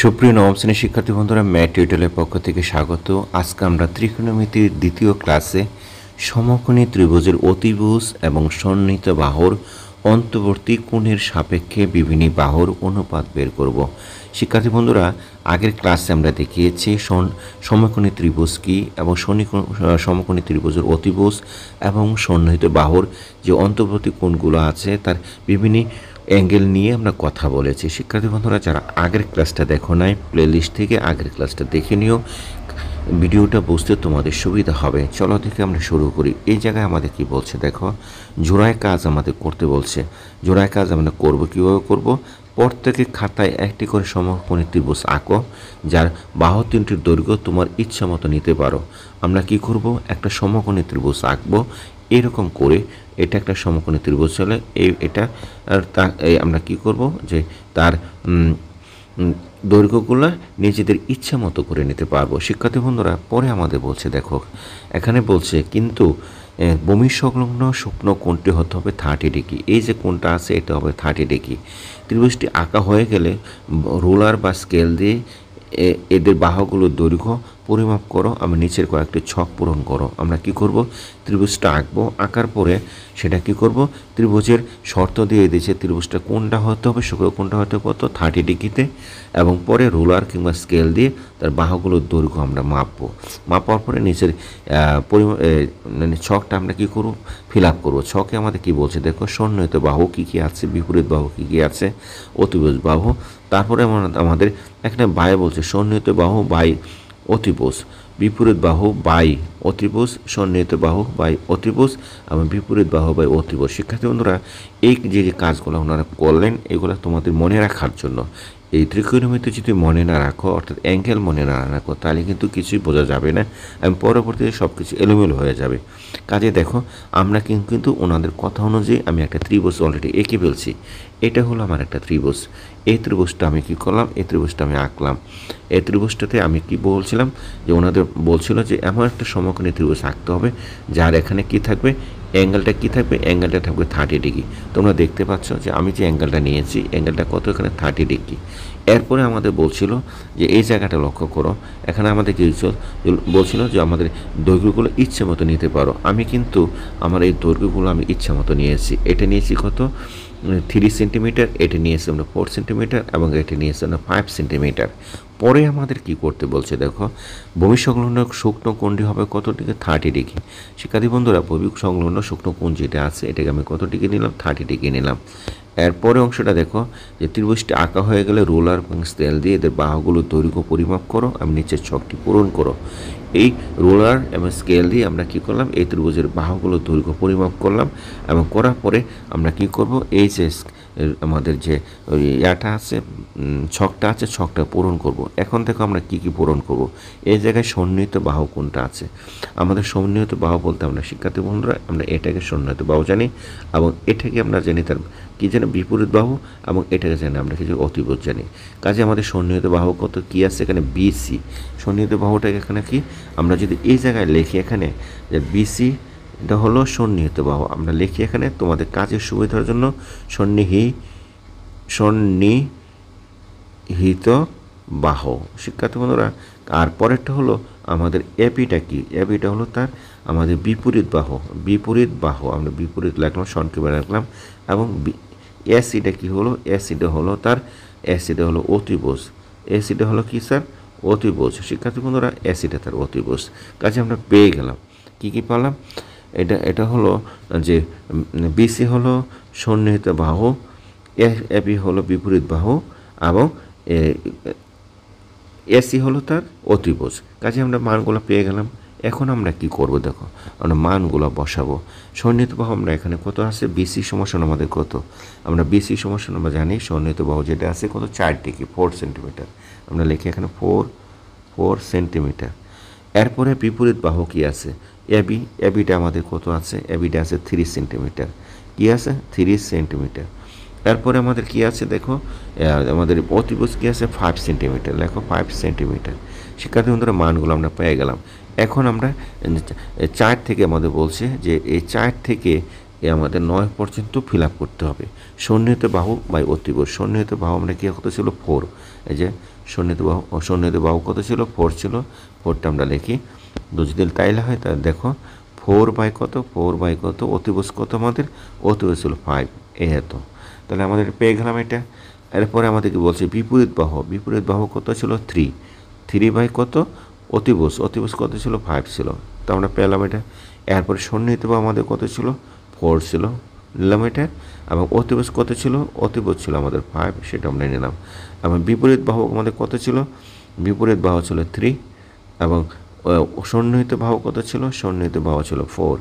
সুপ্রিয় নবম শ্রেণীর শিক্ষার্থী বন্ধুরা, ম্যাথ টিউটোরিয়ালের পক্ষ থেকে স্বাগত। আজকে আমরা ত্রিকোণমিতির দ্বিতীয় ক্লাসে সমকোণী ত্রিভুজের অতিভুজ এবং সন্নিহিত বাহুর অন্তর্বর্তী কোণের সাপেক্ষে বিভিন্ন বাহুর অনুপাত বের করব। শিক্ষার্থী বন্ধুরা, আগের ক্লাসে আমরা দেখিয়েছি সমকোণী ত্রিভুজ কী এবং সমকোণী ত্রিভুজের অতিভুজ এবং সন্নিহিত বাহুর যে অন্তর্বর্তী কোণগুলো আছে তার বিভিন্ন অ্যাঙ্গেল নিয়ে আমরা কথা বলেছি। শিক্ষার্থী বন্ধুরা, যারা আগের ক্লাসটা দেখো নাই, প্লেলিস্ট থেকে আগের ক্লাসটা দেখে নিও, ভিডিওটা বুঝতে তোমাদের সুবিধা হবে। চলো দেখে আমরা শুরু করি। এই জায়গায় আমাদের কি বলছে দেখো, জোড়ায় কাজ আমাদের করতে বলছে। জোড়ায় কাজ আমরা করব, কীভাবে করব? প্রত্যেকে খাতায় একটি করে সমকোণী ত্রিভুজ আঁকো, যার বাহু তিনটির দৈর্ঘ্য তোমার ইচ্ছা মতো নিতে পারো। আমরা কি করব? একটা সমকোণী ত্রিভুজ আঁকবো এরকম করে। এটা একটা সমকোণী ত্রিভুজ হলে এটা আমরা কি করব যে তার দৈর্ঘ্যগুলো নিজেদের ইচ্ছা মতো করে নিতে পারবো। শিক্ষার্থী বন্ধুরা, পরে আমাদের বলছে দেখো, এখানে বলছে কিন্তু ভূমি সংলগ্ন শুকনো কোণটি হতে হবে 30 ডিগ্রি। এই যে কোণটা আছে এটা হবে 30 ডিগ্রি। ত্রিভুজটি আঁকা হয়ে গেলে রুলার বা স্কেল দিয়ে এদের বাহুগুলোর দৈর্ঘ্য পরিমাপ করো। আমি নিচের কয়েকটি ছক পূরণ করো। আমরা কি করব? ত্রিভুজটা আঁকবো, আঁকার পরে সেটা কি করব? ত্রিভুজের শর্ত দিয়ে দিয়েছে ত্রিভুজটা কোনটা হতে হবে, শুক্র কোনটা হতে হবে কত 30 ডিগ্রিতে, এবং পরে রুলার কিংবা স্কেল দিয়ে তার বাহুগুলোর দৈর্ঘ্য আমরা মাপবো। মাপার পরে নিচের ছকটা আমরা কি করব? ফিল আপ করবো। ছকে আমাদের কি বলছে দেখো, সন্নিহিত বাহু কী কী আছে, বিপরীত বাহু কী কী আছে, অতিভুজ বাহু। তারপরে আমাদের এখানে বাই বলছে, সন্নিহিত বাহু বাই অতিভুজ, বিপরীত বাহু বাই অতিভুজ, সন্নিহিত বাহু বাই অতিভুজ এবং বিপরীত বাহু বাই অতিভুজ। শিক্ষার্থী বন্ধুরা, এই যে কাজগুলো ওনারা করলেন এগুলো তোমাদের মনে রাখার জন্য। এই ত্রিকোণমিতি যদি মনে না রাখো, অর্থাৎ অ্যাঙ্গেল মনে না রাখো, তাহলে কিন্তু কিছুই বোঝা যাবে না এবং পরবর্তীতে সব কিছু এলোমেলো হয়ে যাবে। কাজে দেখো, আমরা কিন্তু ওনাদের কথা অনুযায়ী আমি একটা ত্রিভুজ অলরেডি এঁকে ফেলছি। এটা হলো আমার একটা ত্রিভুজ। এই ত্রিভুজটা আমি কি করলাম? এই ত্রিভুজটা আমি আঁকলাম। এই ত্রিভুজটাতে আমি কি বলছিলাম যে ওনাদের বলছিল যে এমন একটা সমকোণী ত্রিভুজ আঁকতে হবে যার এখানে কি থাকবে, অ্যাঙ্গেলটা কি থাকবে? অ্যাঙ্গেলটা থাকবে 30 ডিগ্রি। তোমরা দেখতে পাচ্ছ যে আমি যে অ্যাঙ্গেলটা নিয়েছি, অ্যাঙ্গেলটা কত? এখানে 30 ডিগ্রি। এরপরে আমাদের বলছিল যে এই জায়গাটা লক্ষ্য করো, এখানে আমাদের কি বলছিল যে আমাদের দৈর্ঘ্যগুলো ইচ্ছে মতো নিতে পারো। আমি কিন্তু আমার এই দৈর্ঘ্যগুলো আমি ইচ্ছা মতো নিয়েছি। এটা নিয়েছি কত? 3 সেন্টিমিটার, এটা নিয়েছি আমরা 4 সেন্টিমিটার এবং এটা নিয়েছি আমরা 5 সেন্টিমিটার। পরে আমাদের কি করতে বলছে দেখো, ভূমি সংলগ্ন শুকনো কোণটি হবে কত ডিগ্রি? 30 ডিগ্রি। শিক্ষার্থী বন্ধুরা, ভূমি সংলগ্ন শুকনো কোণ যেটা আছে এটাকে আমি কত ডিগ্রি নিলাম? 30 ডিগ্রি নিলাম। এরপরে অংশটা দেখো, যে ত্রিভুজটি আঁকা হয়ে গেলে রোলার এবং স্কেল দিয়ে এদের বাহুগুলোর দৈর্ঘ্য পরিমাপ করো, আমি নিচের ছকটি পূরণ করো। এই রোলার এবং স্কেল দিয়ে আমরা কি করলাম? এই ত্রিভুজের বাহুগুলোর দৈর্ঘ্য পরিমাপ করলাম এবং করার পরে আমরা কি করব? এই যে আমাদের যে ইয়াটা আছে, ছকটা আছে, ছকটা পূরণ করব। এখন দেখো আমরা কি কি পূরণ করব। এই জায়গায় সন্নিহিত বাহু কোনটা আছে? আমাদের সন্নিহিত বাহু বলতে আমরা শিক্ষার্থী বন্ধুরা, আমরা এটাকে সন্নিহিত বাহু জানি এবং এটাকে আমরা জানি তার কি জানি বিপরীত বাহু, এবং এটাকে জানি আমরা কিছু অতিভুজ জানি। কাজে আমাদের সন্নিহিত বাহু কত কি আছে? এখানে বিসি। সন্নিহিত বাহুটাকে এখানে কি আমরা যদি এই জায়গায় লিখি, এখানে যে বিসি এটা হলো সন্নিহিত বাহু, আমরা লিখি এখানে তোমাদের কাজের সুবিধার জন্য সন্নিহিত বাহু। শিক্ষার্থী বন্ধুরা, আর পরেরটা হলো আমাদের এপিটা কি? এপিটা হলো তার আমাদের বিপরীত বাহু। বিপরীত বাহু আমরা বিপরীত লিখলাম, সংক্ষেপে রাখলাম। এবং এসিটা কি হলো? এসিটা হলো তার, এসিটা হলো অতিভুজ। এসিটা হলো কি স্যার? অতিভুজ। শিক্ষার্থী বন্ধুরা, এসিটা তার অতিভুজ। কাজে আমরা পেয়ে গেলাম কি কি পেলাম? এটা হলো যে বিসি হলো সন্নিহিত বাহু, এপি হলো বিপরীত বাহু এবং এসি হলো তার অতিভুজ। কাজে আমরা মানগুলো পেয়ে গেলাম। এখন আমরা কি করব দেখো, আমরা মানগুলো বসাবো। সন্নিহিত বাহু আমরা এখানে কত আছে? বিসি সমান আমাদের কত? আমরা বিসি সমান আমরা জানি সন্নিহিত বাহু যেটা আছে কত? 4 ডিগ্রি, 4 সেন্টিমিটার। আমরা লিখি এখানে 4 সেন্টিমিটার। এরপরে বিপরীত বাহু কি আছে? এবি। এবিটা আমাদের কত আছে? এবিটা আছে 3 সেন্টিমিটার। কি আছে? 3 সেন্টিমিটার। তারপরে আমাদের কি আছে দেখো, আমাদের অতিভুজ কি আছে? 5 সেন্টিমিটার। লেখো 5 সেন্টিমিটার। শিক্ষার্থী বন্ধুরা, মানগুলো আমরা পেয়ে গেলাম। এখন আমরা 4 থেকে আমাদের বলছে যে এই 4 থেকে এ আমাদের 9 পর্যন্ত ফিল আপ করতে হবে। সন্নিহিত বাহু বাই অতিভুজ, সন্নিহিত বাহু আমরা কি কত ছিল 4, এই যে সন্নিহিত বাহু কত ছিল 4 ছিল, 4টা আমরা লিখি। যদি তাইলে হয় তাহলে দেখো 4/কত অতিভুজ কত আমাদের, অতিভুজ ছিল 5, এই এত। তাহলে আমাদের পেয়ে গেলাম এটা। এরপরে আমাদেরকে বলছে বিপরীত বাহু কত ছিল 3/কত অতিভুজ কত ছিল 5 ছিল, তো আমরা পেলাম এটা। এরপরে সন্নিহিত বাহু আমাদের কত ছিল 4 ছিল, নিলাম এটা। এবং অতিভুজ কত ছিল, অতিভুজ ছিল আমাদের 5, সেটা আমরা নিলাম। এবং বিপরীত বাহু আমাদের কত ছিল, বিপরীত বাহু ছিল 3, এবং সন্নিহিত বাহু কত ছিল, সন্নিহিত বাহু ছিল 4।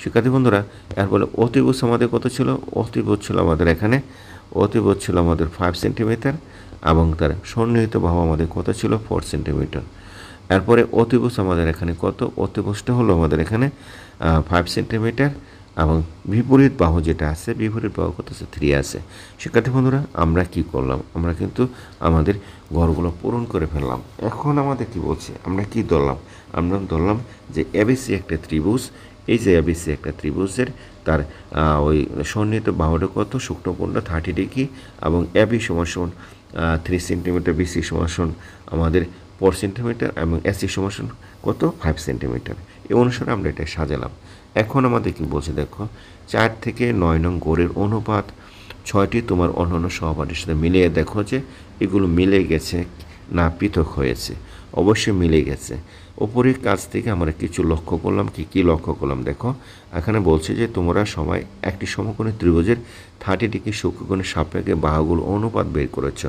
শিক্ষার্থী বন্ধুরা, এরপরে অতিভুজ আমাদের কত ছিল, অতিভুজ ছিল আমাদের এখানে, অতিভুজ ছিল আমাদের 5 সেন্টিমিটার, এবং তার সন্নিহিত বাহু আমাদের কত ছিল 4 সেন্টিমিটার। এরপরে অতিভুজ আমাদের এখানে কত, অতিভুজটা হলো আমাদের এখানে 5 সেন্টিমিটার, এবং বিপরীত বাহু যেটা আছে, বিপরীত বাহু কত আছে 3 আছে। শিক্ষার্থী বন্ধুরা, আমরা কি করলাম, আমরা কিন্তু আমাদের ঘরগুলো পূরণ করে ফেললাম। এখন আমাদের কি বলছে, আমরা কি ধরলাম, আমরা ধরলাম যে এবিসি একটা ত্রিভুজ। এই যে এবিসি একটা ত্রিভুজের তার ওই সন্নিহিত বাহুটা কত, সূক্ষ্মকোণ 30 ডিগ্রি, এবং এবি সমান 3 সেন্টিমিটার, বিসি সমান আমাদের 4 সেন্টিমিটার, এবং এসি সমান কত 5 সেন্টিমিটার। এই অনুসারে আমরা এটা সাজালাম। এখন আমাদের কি বলছে দেখো, 4 থেকে 9 নং গড়ের অনুপাত 6টি তোমার অন্যান্য সহপাঠীর সাথে মিলিয়ে দেখো যে এগুলো মিলে গেছে না পৃথক হয়েছে। অবশ্যই মিলে গেছে। ওপরের কাজ থেকে আমরা কিছু লক্ষ্য করলাম। কি লক্ষ্য করলাম দেখো, এখানে বলছে যে তোমরা সবাই একটি সমকোণী ত্রিভুজের 30 ডিগ্রি সূক্ষ্মকোণের সাপেক্ষে বাহুগুলো অনুপাত বের করেছ।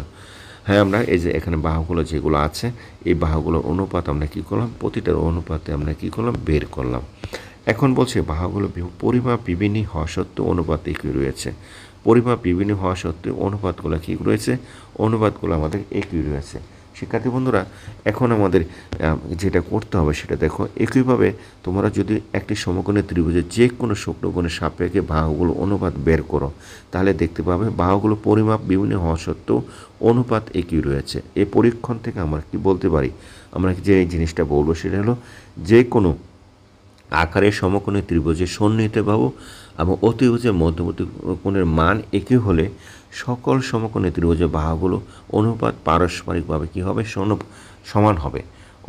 হ্যাঁ, আমরা এই যে এখানে বাহুগুলো যেগুলো আছে, এই বাহুগুলোর অনুপাত আমরা কি করলাম, প্রতিটার অনুপাতে আমরা কি করলাম, বের করলাম। এখন বলছে বাহুগুলো পরিমাপ বিভিন্ন হওয়া সত্ত্বেও অনুপাত একই রয়েছে। পরিমাপ বিভিন্ন হওয়া সত্ত্বেও অনুপাতগুলো কী রয়েছে, অনুপাতগুলো আমাদের একই রয়েছে। শিক্ষার্থী বন্ধুরা, এখন আমাদের যেটা করতে হবে সেটা দেখো, একইভাবে তোমরা যদি একটি সমকোণী ত্রিভুজের যে কোনো সূক্ষ্মকোণের সাপেক্ষে বাহুগুলো অনুপাত বের করো, তাহলে দেখতে পাবে বাহুগুলো পরিমাপ বিভিন্ন হওয়া সত্ত্বেও অনুপাত একই রয়েছে। এই পরীক্ষণ থেকে আমরা কি বলতে পারি, আমরা যে জিনিসটা বলবো সেটা হলো, যে কোনো আকারের সমকোণী ত্রিভুজের সন্নিহিত বাহু এবং অতিভুজের মধ্যবর্তী কোণের মান একই হলে সকল সমকোণী ত্রিভুজের বাহুগুলো অনুপাত পারস্পরিকভাবে কী হবে, সমান হবে।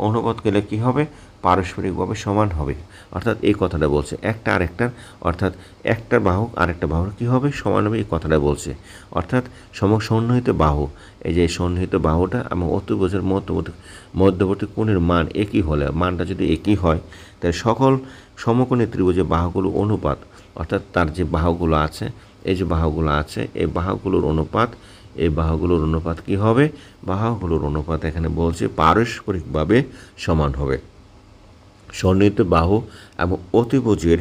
অনুপাত গেলে কী হবে, পারস্পরিকভাবে সমান হবে। অর্থাৎ এই কথাটা বলছে, একটা আরেকটার, অর্থাৎ একটা বাহু আরেকটা বাহুর কী হবে, সমান হবে, এই কথাটা বলছে। অর্থাৎ সন্নিহিত বাহু, এই যে সন্নিহিত বাহুটা এবং অতিভুজের মধ্যবর্তী কোণের মান একই হলে, মানটা যদি একই হয়, তাই সকল সমকোণী ত্রিভুজের বাহুগুলো অনুপাত, অর্থাৎ তার যে বাহুগুলো আছে, এই যে বাহুগুলো আছে, এই বাহুগুলোর অনুপাত কী হবে, বাহুগুলোর অনুপাত এখানে বলছে পারস্পরিকভাবে সমান হবে। সন্নিহিত বাহু এবং অতিভুজের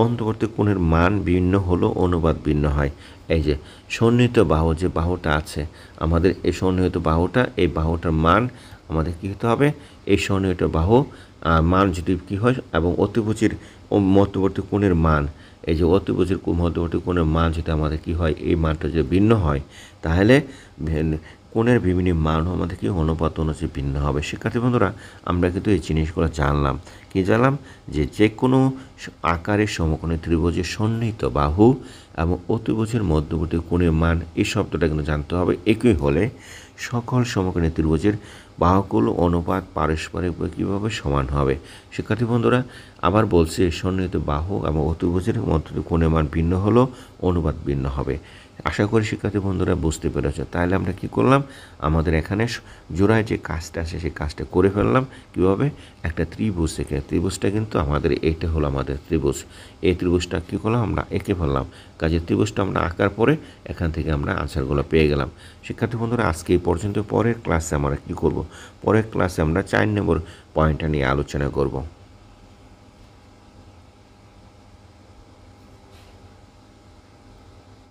অন্তর্বর্তী কোণের মান ভিন্ন হলেও অনুপাত ভিন্ন হয়। এই যে সন্নিহিত বাহু, যে বাহুটা আছে আমাদের, এই সন্নিহিত বাহুটা, এই বাহুটার মান আমাদের কী হতে হবে, এই সন্নিহিত বাহু মান যদি কী হয়, এবং অতিভুজের মধ্যবর্তী কোণের মান, এই যে অতিভুজের মধ্যবর্তী কোণের মান যদি আমাদের কী হয়, এই মানটা যদি ভিন্ন হয়, তাহলে কোণের বিভিন্ন মানও আমাদের কি অনুপাত অনুযায়ী ভিন্ন হবে। শিক্ষার্থী বন্ধুরা, আমরা কিন্তু এই জিনিসগুলো জানলাম। কি জানলাম, যে কোনো আকারের সমকোণী ত্রিভুজের সন্নিহিত বাহু এবং অতিভুজের মধ্যবর্তী কোণের মান, এই শব্দটা কিন্তু জানতে হবে। একই হলে সকল সমকোণী ত্রিভুজের বাহুগুলো অনুপাত পারস্পরিকভাবে কীভাবে সমান হবে। শিক্ষার্থী বন্ধুরা, আবার বলছে সন্নিহিত বাহু এবং অতিভুজের মধ্যবর্তী কোণের মান ভিন্ন হলেও অনুপাত ভিন্ন হবে। আশা করি শিক্ষার্থী বন্ধুরা বুঝতে পেরেছ। তাহলে আমরা কি করলাম, আমাদের এখানে জোড়ায় যে কাজটা আছে সেই কাজটা করে ফেললাম। কীভাবে, একটা ত্রিভুজ থেকে, ত্রিভুজটা কিন্তু আমাদের এইটা হলো আমাদের ত্রিভুজ। এই ত্রিভুজটা কী করলাম, আমরা এঁকে ফেললাম। কাজের ত্রিভুজটা আমরা আঁকার পরে এখান থেকে আমরা আনসারগুলো পেয়ে গেলাম। শিক্ষার্থী বন্ধুরা, আজকে এই পর্যন্ত। পরের ক্লাসে আমরা কী করব, পরের ক্লাসে আমরা 4 নম্বর পয়েন্টটা নিয়ে আলোচনা করব।